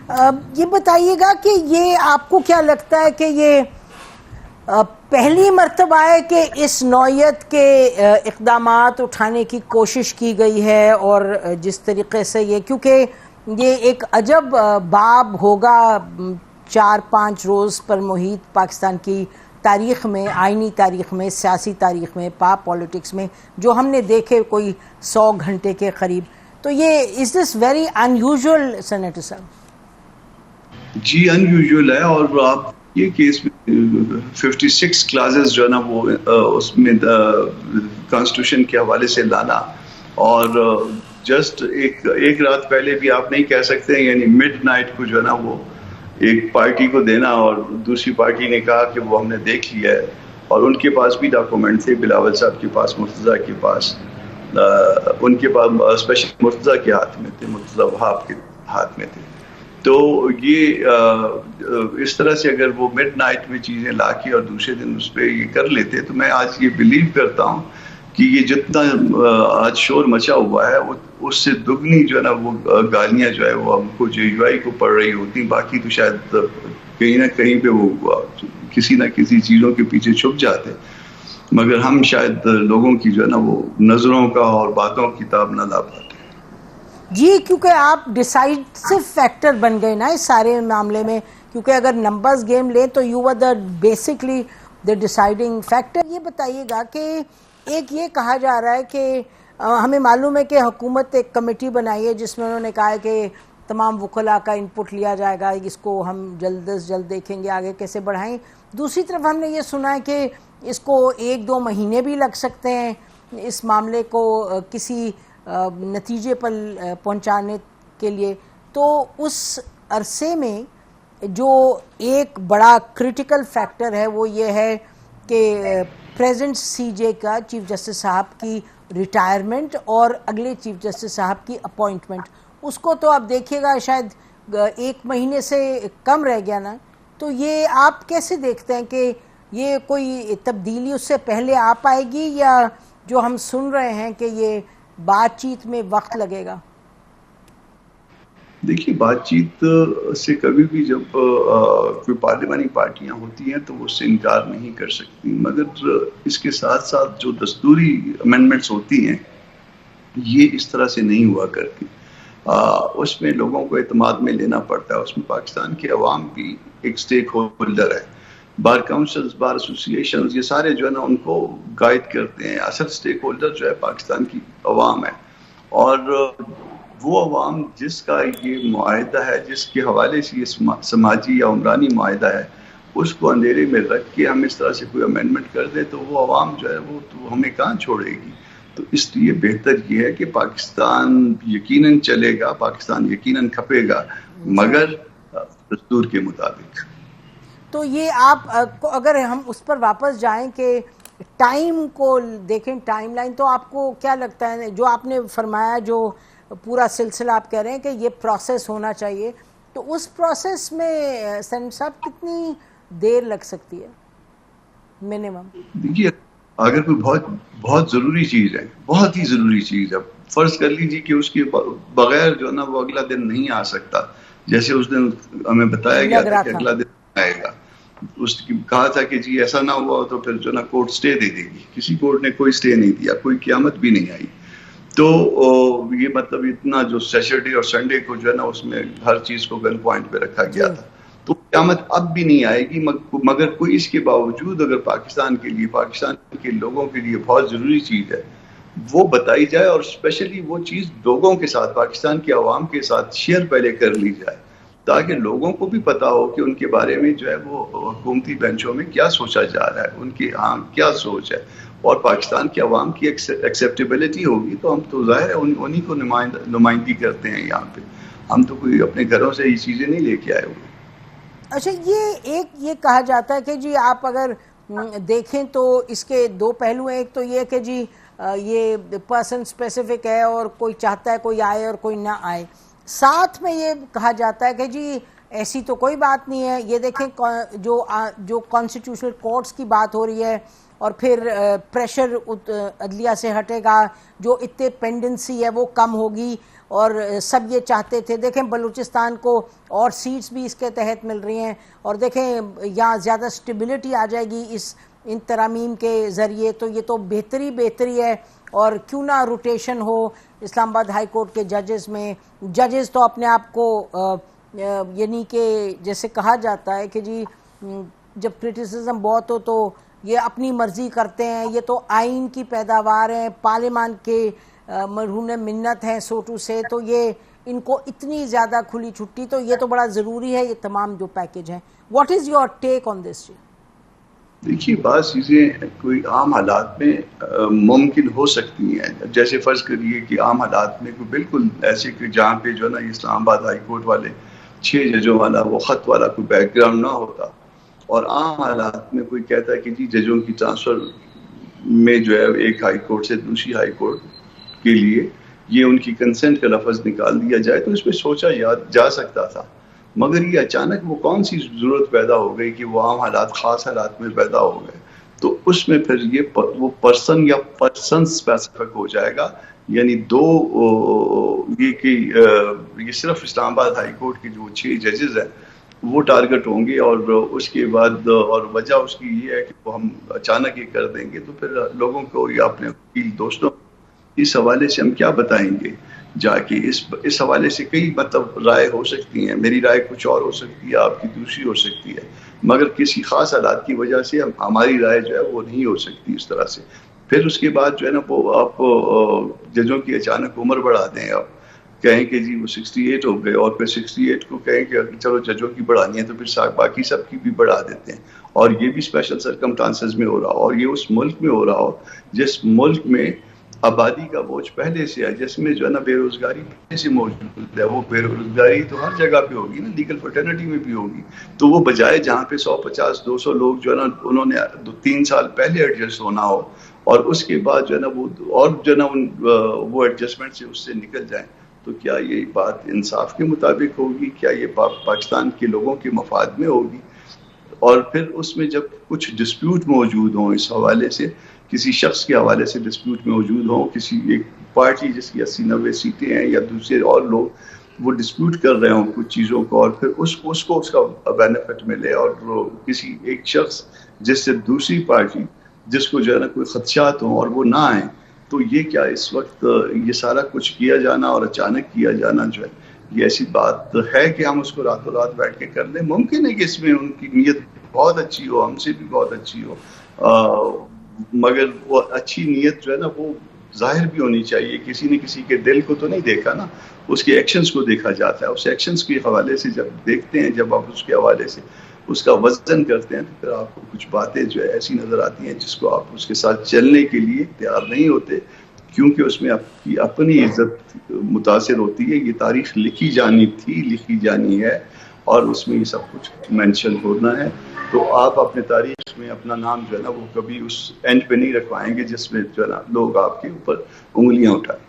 یہ بتائیے گا کہ یہ آپ کو کیا لگتا ہے کہ یہ پہلی مرتبہ ہے کہ اس نوعیت کے اقدامات اٹھانے کی کوشش کی گئی ہے، اور جس طریقے سے یہ، کیونکہ یہ ایک عجب باب ہوگا 4-5 روز پر محیط پاکستان کی تاریخ میں، آئینی تاریخ میں، سیاسی تاریخ میں، پالیٹکس میں، جو ہم نے دیکھے کوئی 100 گھنٹے کے قریب. تو یہ is this very unusual senator صاحب؟ جی ان یوزول ہے، اور آپ یہ کیس میں 56 کلازز جو ہے نا وہ اس میں کانسٹیٹیوشن کے حوالے سے لانا، اور جسٹ ایک رات پہلے بھی آپ نہیں کہہ سکتے، یعنی مڈ نائٹ کو جو ہے نا وہ ایک پارٹی کو دینا، اور دوسری پارٹی نے کہا کہ وہ ہم نے دیکھ لیا ہے، اور ان کے پاس بھی ڈاکومنٹ تھے، بلاول صاحب کے پاس، مرتضیٰ کے پاس، ان کے پاس اسپیشل مرتضیٰ کے ہاتھ میں تھے، مرتضیٰ وہاب کے ہاتھ میں تھے. تو یہ اس طرح سے اگر وہ مڈ نائٹ میں چیزیں لا کے اور دوسرے دن اس پہ یہ کر لیتے، تو میں آج یہ بلیو کرتا ہوں کہ یہ جتنا آج شور مچا ہوا ہے اس سے دگنی جو ہے نا وہ گالیاں جو ہے وہ ہم کو جو یو آئی کو پڑ رہی ہوتی، باقی تو شاید کہیں نہ کہیں پہ وہ کسی نہ کسی چیزوں کے پیچھے چھپ جاتے، مگر ہم شاید لوگوں کی جو ہے نا وہ نظروں کا اور باتوں کی تاب نہ لا پاتے. جی، کیونکہ آپ ڈیسائیڈو فیکٹر بن گئے نا اس سارے معاملے میں، کیونکہ اگر نمبرز گیم لیں تو you are basically the deciding factor. یہ بتائیے گا کہ ایک یہ کہا جا رہا ہے کہ ہمیں معلوم ہے کہ حکومت ایک کمیٹی بنائی ہے جس میں انہوں نے کہا ہے کہ تمام وکلاء کا انپٹ لیا جائے گا، اس کو ہم جلد از جلد دیکھیں گے آگے کیسے بڑھائیں. دوسری طرف ہم نے یہ سنا ہے کہ اس کو 1-2 مہینے بھی لگ سکتے ہیں اس معاملے کو کسی نتیجے پر پہنچانے کے لیے. تو اس عرصے میں جو ایک بڑا کرٹیکل فیکٹر ہے وہ یہ ہے کہ پریزنٹ سی جے کا، چیف جسٹس صاحب کی ریٹائرمنٹ اور اگلے چیف جسٹس صاحب کی اپوائنٹمنٹ. اس کو تو آپ دیکھیے گا شاید 1 مہینے سے کم رہ گیا نا. تو یہ آپ کیسے دیکھتے ہیں کہ یہ کوئی تبدیلی اس سے پہلے آ پائے گی، یا جو ہم سن رہے ہیں کہ یہ بات چیت میں وقت لگے گا؟ دیکھیے، بات چیت سے کبھی بھی جب کوئی پارلیمانی پارٹیاں ہوتی ہیں تو وہ اس سے انکار نہیں کر سکتی، مگر اس کے ساتھ ساتھ جو دستوری امینڈمنٹس ہوتی ہیں یہ اس طرح سے نہیں ہوا کرتی. اس میں لوگوں کو اعتماد میں لینا پڑتا ہے، اس میں پاکستان کے عوام بھی ایک سٹیک ہولڈر ہے. بار کاؤنسلز، بار ایسوسیشنز، یہ سارے جو ہے نا ان کو گائیڈ کرتے ہیں. اصل سٹیک ہولڈر جو ہے پاکستان کی عوام ہے، اور وہ عوام جس کا یہ معاہدہ ہے، جس کے حوالے سے یہ سماجی یا عمرانی معاہدہ ہے، اس کو اندھیرے میں رکھ کے ہم اس طرح سے کوئی امینڈمنٹ کر دیں تو وہ عوام جو ہے وہ تو ہمیں کہاں چھوڑے گی. تو اس لیے بہتر یہ ہے کہ پاکستان یقیناً چلے گا، پاکستان یقیناً کھپے گا، مگر دستور کے مطابق. تو یہ آپ اگر ہم اس پر واپس جائیں کہ ٹائم کو دیکھیں، ٹائم لائن، تو آپ کو کیا لگتا ہے جو آپ نے فرمایا، جو پورا سلسلہ آپ کہہ رہے ہیں کہ یہ پروسیس ہونا چاہیے، تو اس پروسیس میں سینیٹر صاحب کتنی دیر لگ سکتی ہے منیمم؟ دیکھیے، اگر کوئی بہت ضروری چیز ہے، بہت ہی ضروری چیز ہے، فرض کر لیجیے کہ اس کے بغیر جو ہے نا وہ اگلا دن نہیں آ سکتا، جیسے اس دن ہمیں بتایا گیا تھا کہ اگلا دن آئے گا. اس کی کہا تھا کہ جی ایسا نہ ہوا تو پھر جو نا کورٹ سٹے دے دے گی. کسی کورٹ نے کوئی سٹے نہیں دیا، کوئی قیامت بھی نہیں آئی. تو یہ مطلب اتنا جو سیٹرڈے اور سنڈے کو جو ہے نا اس میں ہر چیز کو گن پوائنٹ پہ رکھا گیا تھا. تو قیامت اب بھی نہیں آئے گی، مگر کوئی اس کے باوجود اگر پاکستان کے لیے، پاکستان کے لوگوں کے لیے بہت ضروری چیز ہے وہ بتائی جائے، اور اسپیشلی وہ چیز لوگوں کے ساتھ، پاکستان کے عوام کے ساتھ شیئر پہلے کر لی جائے، تاکہ لوگوں کو بھی پتا ہو کہ ان کے بارے میں جو ہے وہ حکومتی بینچوں میں کیا سوچا جا رہا ہے، ان کی کیا سوچ ہے، اور پاکستان کے عوام کی ایکسیپٹیبلٹی ہوگی تو ہم تو ظاہر ہے انہی کو نمائندگی کرتے ہیں یہاں پہ. ہم تو کوئی اپنے گھروں سے یہ چیزیں نہیں لے کے آئے ہوئے. اچھا، یہ کہا جاتا ہے کہ جی آپ اگر دیکھیں تو اس کے 2 پہلو ہیں. ایک تو یہ کہ جی یہ پرسن اسپیسیفک ہے اور کوئی چاہتا ہے کوئی آئے اور کوئی نہ آئے. ساتھ میں یہ کہا جاتا ہے کہ جی ایسی تو کوئی بات نہیں ہے. یہ دیکھیں جو کانسٹیٹیوشنل کورٹس کی بات ہو رہی ہے، اور پھر پریشر عدلیہ سے ہٹے گا، جو اتنے پینڈنسی ہے وہ کم ہوگی، اور سب یہ چاہتے تھے. دیکھیں بلوچستان کو اور سیٹس بھی اس کے تحت مل رہی ہیں, اور دیکھیں یہاں زیادہ سٹیبلٹی آ جائے گی ان ترامیم کے ذریعے, تو یہ تو بہتری ہے. اور کیوں نہ روٹیشن ہو اسلام آباد ہائی کورٹ کے ججز میں. ججز تو اپنے آپ کو یعنی کہ جیسے کہا جاتا ہے کہ جی جب کرٹیسزم بہت ہو تو یہ اپنی مرضی کرتے ہیں, یہ تو آئین کی پیداوار ہیں, پارلیمان کے مرہون منت ہیں سوٹو سے, تو یہ ان کو اتنی زیادہ کھلی چھٹی, تو یہ تو بڑا ضروری ہے یہ تمام جو پیکج ہیں. واٹ از یور ٹیک آن دس؟ دیکھیے بعض چیزیں کوئی عام حالات میں ممکن ہو سکتی ہیں. جیسے فرض کریے کہ عام حالات میں کوئی بالکل ایسے کہ جہاں پہ جو ہے نا اسلام آباد ہائی کورٹ والے 6 ججوں والا وہ خط والا کوئی بیک گراؤنڈ نہ ہوتا, اور عام حالات میں کوئی کہتا ہے کہ جی ججوں کی ٹرانسفر میں جو ہے ایک ہائی کورٹ سے دوسری ہائی کورٹ کے لیے یہ ان کی کنسنٹ کا لفظ نکال دیا جائے, تو اس پہ سوچا جا سکتا تھا. مگر یہ اچانک وہ کون سی ضرورت پیدا ہو گئی کہ وہ عام حالات خاص حالات میں پیدا ہو گئے, تو اس میں پھر یہ وہ پرسن یا پرسن اسپیسیفک ہو جائے گا. یعنی یہ کہ یہ صرف اسلام آباد ہائی کورٹ کے جو 6 ججز ہیں وہ ٹارگٹ ہوں گے, اور اس کے بعد اور وجہ اس کی یہ ہے کہ وہ ہم اچانک یہ کر دیں گے, تو پھر لوگوں کو یا اپنے وکیل دوستوں اس حوالے سے ہم کیا بتائیں گے جا کے. اس حوالے سے کئی مطلب رائے ہو سکتی ہیں, میری رائے کچھ اور ہو سکتی ہے, آپ کی دوسری ہو سکتی ہے, مگر کسی خاص حالات کی وجہ سے ہماری رائے جو ہے وہ نہیں ہو سکتی اس طرح سے. پھر اس کے بعد جو ہے نا وہ آپ ججوں کی اچانک عمر بڑھا دیں, آپ کہیں کہ جی وہ 68 ہو گئے, اور پھر 68 کو کہیں کہ چلو ججوں کی بڑھانی ہے تو پھر باقی سب کی بھی بڑھا دیتے ہیں, اور یہ بھی اسپیشل سرکمسٹانسز میں ہو رہا ہو, اور یہ اس ملک میں ہو رہا ہو جس ملک میں آبادی کا بوجھ پہلے سے ہے, جس میں جو ہے نا بے روزگاری پہلے سے موجود ہے. وہ بے روزگاری تو ہر جگہ پہ ہوگی نا, لیگل فرٹرنٹی میں بھی ہوگی. تو وہ بجائے جہاں پہ 150-200 لوگ جو ہے نا انہوں نے 3 سال پہلے ایڈجسٹ ہونا ہو, اور اس کے بعد جو ہے نا وہ اور جو ہے نا وہ ایڈجسٹمنٹ سے اس سے نکل جائیں, تو کیا یہ بات انصاف کے مطابق ہوگی؟ کیا یہ پاکستان کے لوگوں کے مفاد میں ہوگی؟ اور پھر اس میں جب کچھ ڈسپیوٹ موجود ہوں اس حوالے سے, کسی شخص کے حوالے سے ڈسپیوٹ موجود ہوں, کسی ایک پارٹی جس کی 80-90 سیٹیں ہیں یا دوسرے اور لوگ وہ ڈسپیوٹ کر رہے ہوں کچھ چیزوں کو, اور پھر اس کو اس کا بینیفٹ ملے, اور کسی ایک شخص جس سے دوسری پارٹی جس کو جو ہے نا کوئی خدشات ہوں اور وہ نہ آئیں, تو یہ کیا اس وقت یہ سارا کچھ کیا جانا اور اچانک کیا جانا جو ہے یہ ایسی بات ہے کہ ہم اس کو راتوں رات بیٹھ کے کر لیں؟ ممکن ہے کہ اس میں ان کی نیت بہت اچھی ہو, ہم سے بھی بہت اچھی ہو, مگر وہ اچھی نیت جو ہے نا وہ ظاہر بھی ہونی چاہیے. کسی نے کسی کے دل کو تو نہیں دیکھا نا, اس کے ایکشنز کو دیکھا جاتا ہے. اس ایکشنز کے حوالے سے جب دیکھتے ہیں, جب آپ اس کے حوالے سے اس کا وزن کرتے ہیں, تو پھر آپ کو کچھ باتیں جو ہے ایسی نظر آتی ہیں جس کو آپ اس کے ساتھ چلنے کے لیے تیار نہیں ہوتے, کیونکہ اس میں آپ کی اپنی عزت متاثر ہوتی ہے. یہ تاریخ لکھی جانی تھی, لکھی جانی ہے, اور اس میں یہ سب کچھ مینشن ہونا ہے. تو آپ اپنے تاریخ میں اپنا نام جو ہے نا وہ کبھی اس اینڈ پہ نہیں رکھوائیں گے جس میں جو ہے نا لوگ آپ کے اوپر انگلیاں اٹھائیں.